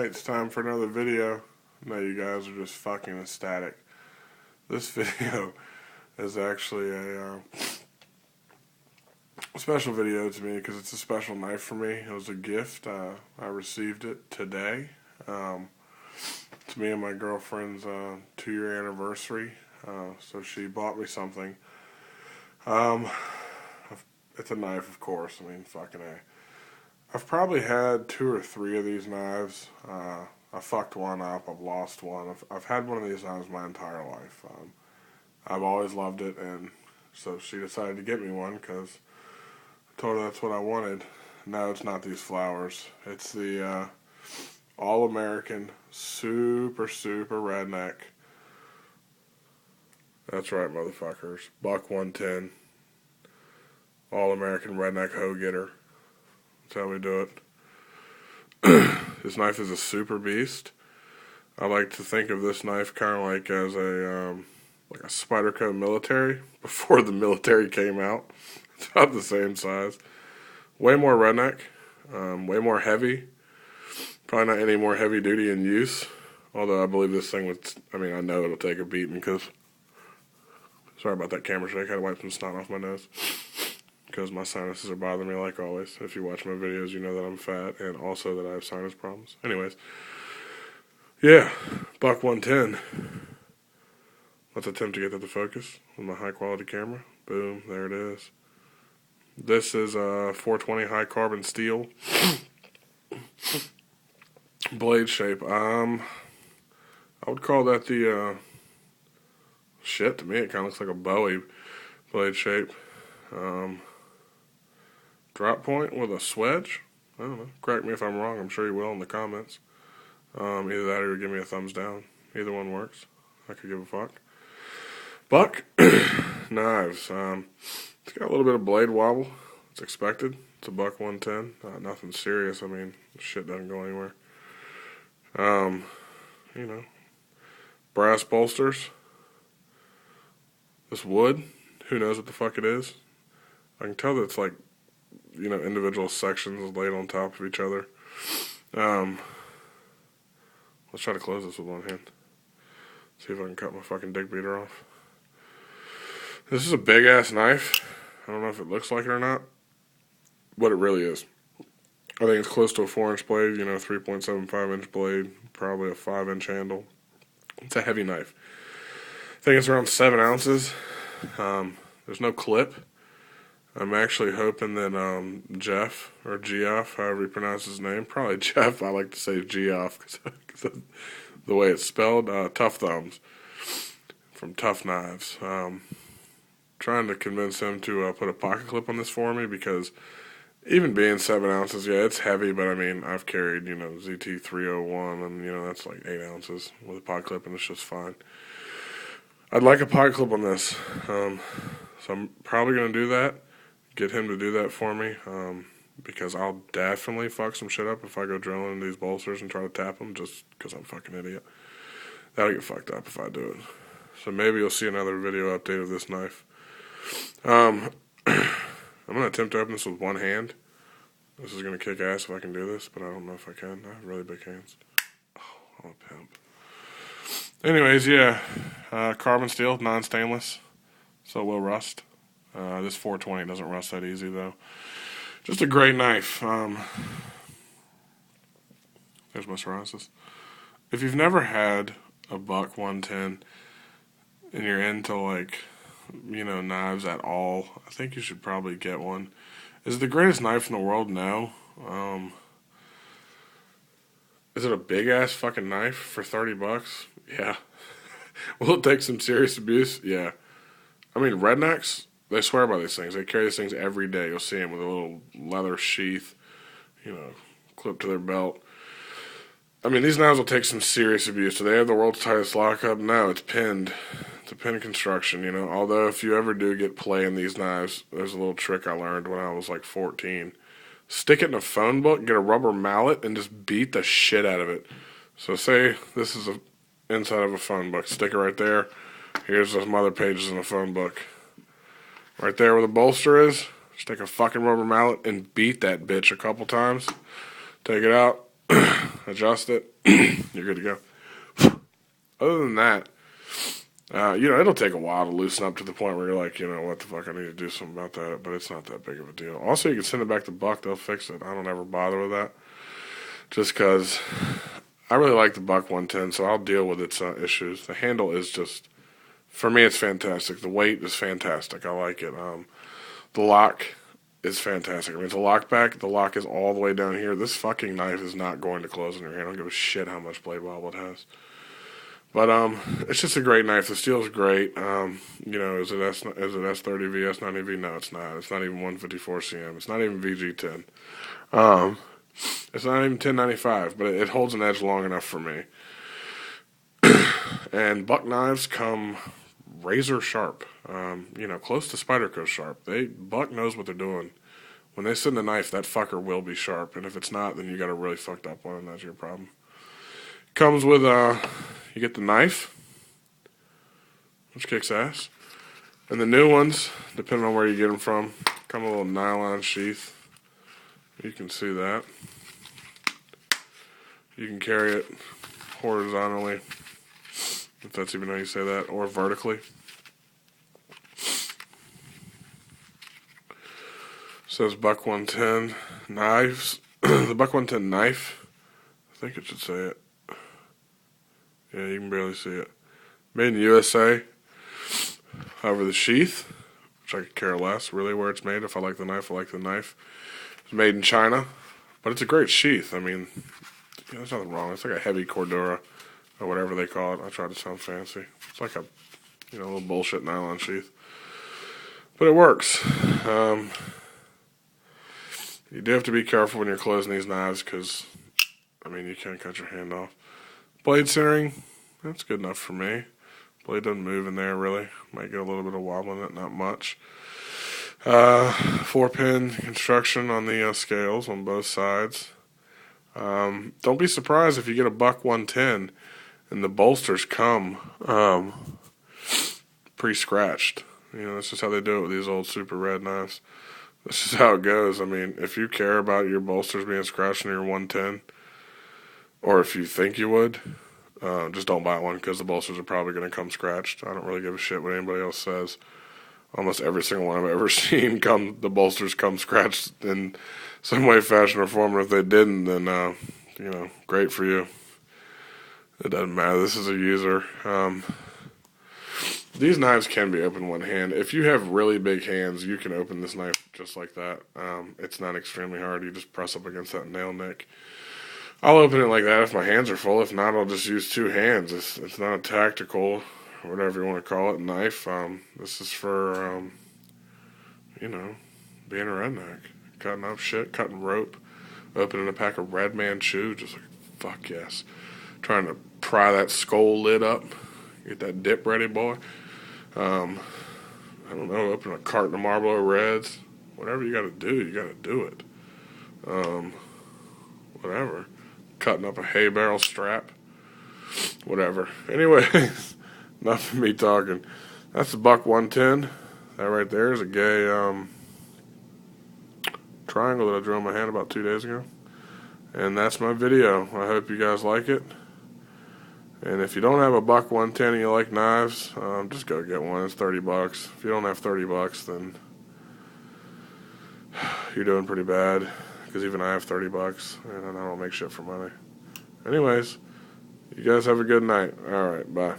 Alright, it's time for another video. I know you guys are just fucking ecstatic. This video is actually a special video to me because it's a special knife for me. It was a gift. I received it today. It's me and my girlfriend's 2-year anniversary. So she bought me something. It's a knife, of course. I mean, fucking A. I've probably had 2 or 3 of these knives. I fucked one up. I've lost one. I've had one of these knives my entire life. I've always loved it, and so she decided to get me one because I told her that's what I wanted. No, it's not these flowers. It's the All-American Super Redneck. That's right, motherfuckers. Buck 110. All-American Redneck Hoe Getter. That's how we do it. This knife is a super beast. I like to think of this knife kind of like as a Spyderco military before the military came out. It's about the same size. Way more redneck, way more heavy. Probably not any more heavy duty in use. Although I believe this thing would, I know it'll take a beating because, sorry about that camera shake, I had to wipe some snot off my nose. Because my sinuses are bothering me like always. If you watch my videos, you know that I'm fat and also that I have sinus problems. Anyways, yeah, Buck 110. Let's attempt to get that to focus with my high quality camera. Boom, there it is. This is a 420 high carbon steel blade shape. I would call that the shit. To me, it kind of looks like a Bowie blade shape. Drop point with a swedge? I don't know. Correct me if I'm wrong. I'm sure you will in the comments. Either that or give me a thumbs down. Either one works. I could give a fuck. Buck knives. It's got a little bit of blade wobble. It's expected. It's a Buck 110. Nothing serious. Shit doesn't go anywhere. Brass bolsters. This wood. Who knows what the fuck it is? I can tell that it's like, individual sections laid on top of each other. Let's try to close this with one hand. See if I can cut my fucking dick beater off. This is a big ass knife. I don't know if it looks like it or not. What it really is. I think it's close to a 4-inch blade, 3.75-inch blade, probably a 5-inch handle. It's a heavy knife. I think it's around 7 ounces. There's no clip. I'm actually hoping that Jeff, or Geoff, however you pronounce his name, probably Jeff, I like to say Geoff because of the way it's spelled, Tough Thumbs, from Tough Knives. Trying to convince him to put a pocket clip on this for me because even being 7 ounces, yeah, it's heavy, but I've carried, ZT301 and, that's like 8 ounces with a pocket clip and it's just fine. I'd like a pocket clip on this, so I'm probably going to do that. Get him to do that for me, because I'll definitely fuck some shit up if I go drilling in these bolsters and try to tap them just because I'm a fucking idiot. That'll get fucked up if I do it. So maybe you'll see another video update of this knife. I'm going to attempt to open this with one hand. This is going to kick ass if I can do this, but I don't know if I can. I have really big hands. Oh, I'm a pimp. Anyways, yeah, carbon steel, non-stainless, so it will rust. This 420 doesn't rust that easy, though. Just a great knife. There's my psoriasis. If you've never had a Buck 110 and you're into, knives at all, I think you should probably get one. Is it the greatest knife in the world? No. Is it a big-ass fucking knife for $30? Yeah. Will it take some serious abuse? Yeah. Rednecks, they swear by these things. They carry these things every day. You'll see them with a little leather sheath, clipped to their belt. These knives will take some serious abuse. Do they have the world's tightest lockup? No, it's pinned. It's a pin construction, Although if you ever do get play in these knives, there's a little trick I learned when I was 14. Stick it in a phone book, get a rubber mallet, and just beat the shit out of it. So say this is the inside of a phone book. Stick it right there. Here's some other pages in a phone book. Right there where the bolster is, just take a fucking rubber mallet and beat that bitch a couple times. Take it out, adjust it, you're good to go. Other than that, it'll take a while to loosen up to the point where you're like, what the fuck, I need to do something about that, but it's not that big of a deal. Also, you can send it back to Buck, they'll fix it. I don't ever bother with that, just because I really like the Buck 110, so I'll deal with its issues. The handle is just, for me, it's fantastic. The weight is fantastic. I like it. The lock is fantastic. I mean, it's a lock back. The lock is all the way down here. This fucking knife is not going to close in your hand. I don't give a shit how much blade wobble it has. But it's just a great knife. The steel's great. Is it S30V, S90V? No, it's not. It's not even 154 cm. It's not even VG10. It's not even 1095, but it holds an edge long enough for me. And Buck knives come razor sharp, close to Spyderco sharp. Buck knows what they're doing. When they send a knife, that fucker will be sharp, and if it's not, then you got a really fucked up one, and that's your problem. Comes with you get the knife, which kicks ass, and the new ones, depending on where you get them from, come with a little nylon sheath. You can see that. You can carry it horizontally, if that's even how you say that, or vertically. Says Buck 110 knives. The Buck 110 knife, I think it should say it. Yeah, you can barely see it. Made in the USA. However, the sheath, which I could care less really where it's made. If I like the knife, I like the knife. It's made in China, but it's a great sheath. I mean, there's nothing wrong. It's like a heavy Cordura or whatever they call it. I try to sound fancy. It's like a little bullshit nylon sheath, but it works. You do have to be careful when you're closing these knives because, you can't cut your hand off. Blade centering, that's good enough for me. Blade doesn't move in there really. Might get a little bit of wobble in it, not much. 4-pin construction on the scales on both sides. Don't be surprised if you get a Buck 110 and the bolsters come pre-scratched. That's just how they do it with these old Super Red knives. This is how it goes. If you care about your bolsters being scratched in your 110, or if you think you would, just don't buy one because the bolsters are probably going to come scratched. I don't really give a shit what anybody else says. Almost every single one I've ever seen, the bolsters come scratched in some way, fashion, or form. And if they didn't, then, great for you. It doesn't matter. This is a user. These knives can be opened one hand. If you have really big hands, you can open this knife just like that. It's not extremely hard. You just press up against that nail nick. I'll open it like that if my hands are full. If not, I'll just use two hands. It's not a tactical, or whatever you want to call it, knife. This is for, being a redneck. Cutting up shit, cutting rope, opening a pack of Red Man Chew, just like, fuck yes. Trying to pry that skull lid up, get that dip ready, boy. I don't know, open a carton of Marlboro Reds. Whatever you gotta do, you gotta do it. Whatever. Cutting up a hay barrel strap. Whatever. Anyway, enough of me talking. That's the Buck 110. That right there is a gay triangle that I drew on my hand about 2 days ago. And that's my video. I hope you guys like it. And if you don't have a Buck 110 and you like knives, just go get one. It's $30. If you don't have $30, then you're doing pretty bad. Because even I have $30, and I don't make shit for money. Anyways, you guys have a good night. All right, bye.